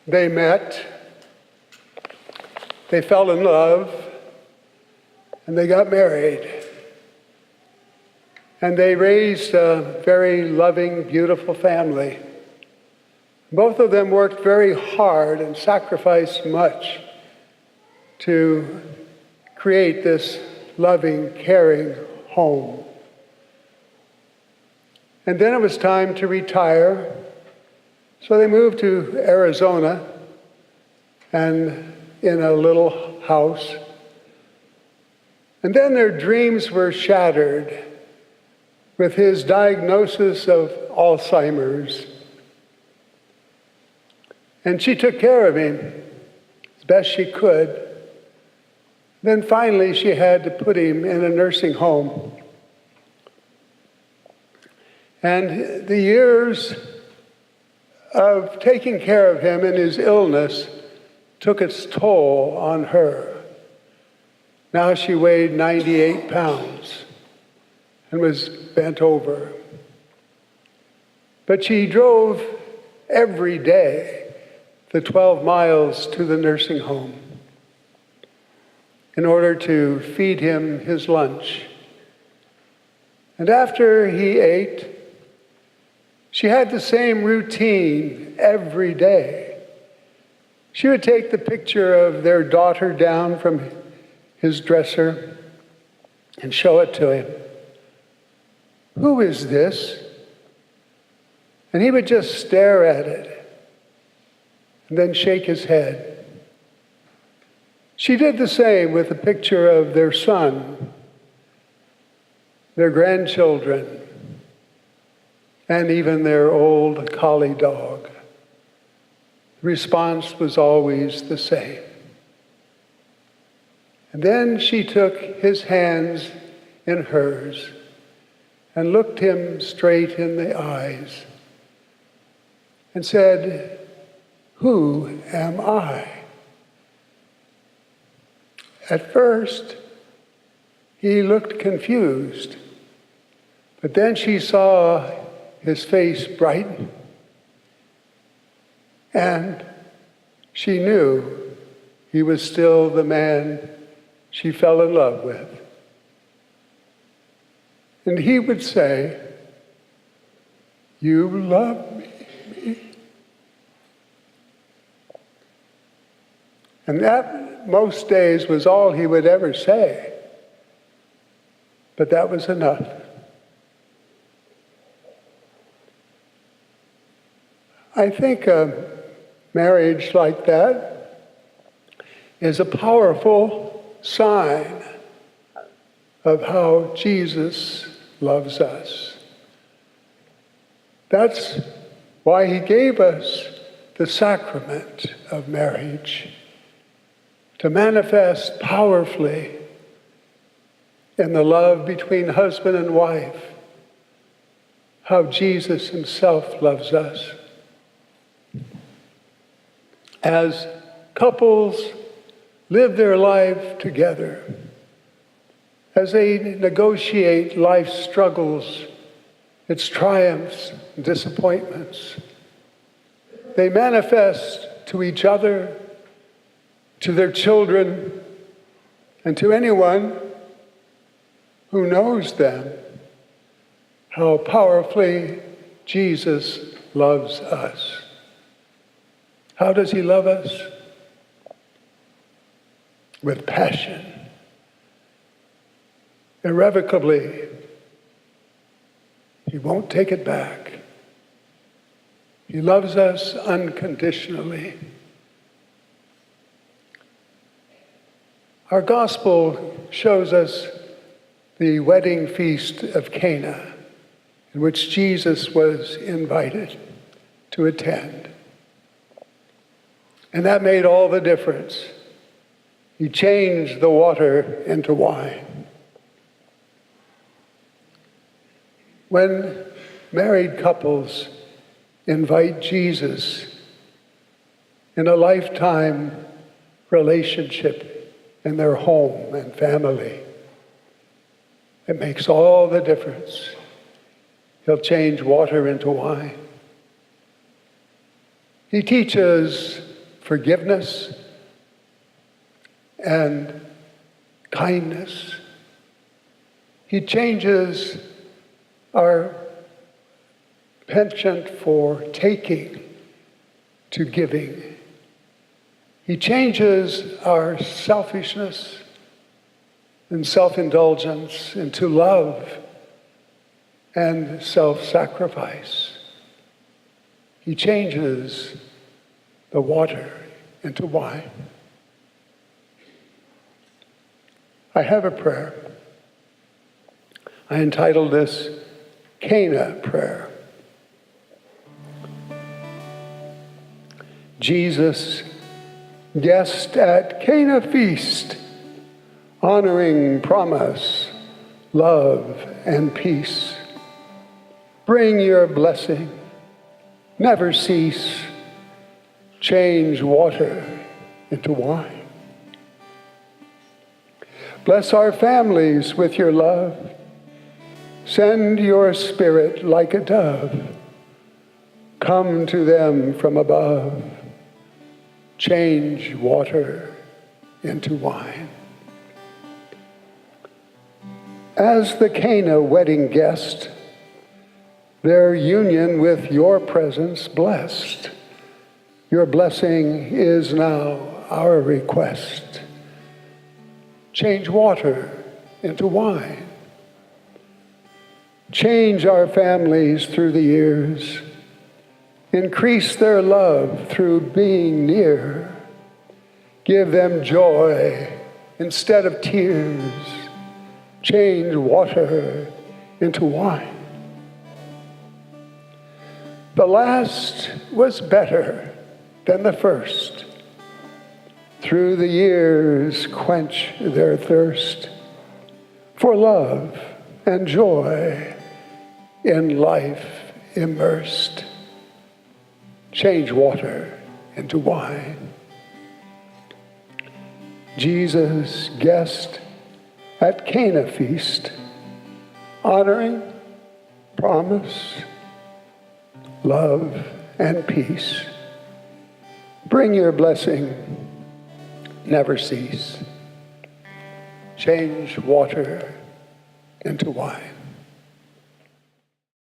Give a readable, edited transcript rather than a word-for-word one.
They met, they fell in love, and they got married. And they raised a very loving, beautiful family. Both of them worked very hard and sacrificed much to create this loving, caring home. And then it was time to retire, so they moved to Arizona and in a little house. And then their dreams were shattered with his diagnosis of Alzheimer's. And she took care of him as best she could. Then finally she had to put him in a nursing home. And the years of taking care of him in his illness took its toll on her. Now she weighed 98 pounds and was bent over. But she drove every day the 12 miles to the nursing home in order to feed him his lunch. And after he ate, she had the same routine every day. She would take the picture of their daughter down from his dresser and show it to him. "Who is this?" And he would just stare at it and then shake his head. She did the same with a picture of their son, their grandchildren, and even their old collie dog. The response was always the same. And then she took his hands in hers and looked him straight in the eyes and said, "Who am I?" At first, he looked confused, but then she saw his face brighten, and she knew he was still the man she fell in love with. And he would say, "You love me." And that, most days, was all he would ever say. But that was enough. I think a marriage like that is a powerful sign of how Jesus loves us. That's why he gave us the sacrament of marriage, to manifest powerfully in the love between husband and wife how Jesus himself loves us. As couples live their life together, as they negotiate life's struggles, its triumphs and disappointments, they manifest to each other, to their children, and to anyone who knows them, how powerfully Jesus loves us. How does he love us? With passion, irrevocably. He won't take it back. He loves us unconditionally. Our gospel shows us the wedding feast of Cana, in which Jesus was invited to attend. And that made all the difference. He changed the water into wine. When married couples invite Jesus in a lifetime relationship in their home and family, it makes all the difference. He'll change water into wine. He teaches forgiveness, and kindness. He changes our penchant for taking to giving. He changes our selfishness and self-indulgence into love and self-sacrifice. He changes the water into wine. I have a prayer. I entitled this Cana Prayer. Jesus, guest at Cana feast, honoring promise, love, and peace. Bring your blessing, never cease. Change water into wine. Bless our families with your love. Send your spirit like a dove. Come to them from above. Change water into wine. As the Cana wedding guest, their union with your presence blessed. Your blessing is now our request. Change water into wine. Change our families through the years. Increase their love through being near. Give them joy instead of tears. Change water into wine. The last was better than the first. Through the years, quench their thirst for love and joy in life immersed. Change water into wine. Jesus, guest at Cana feast, honoring promise, love, and peace. Bring your blessing, never cease. Change water into wine.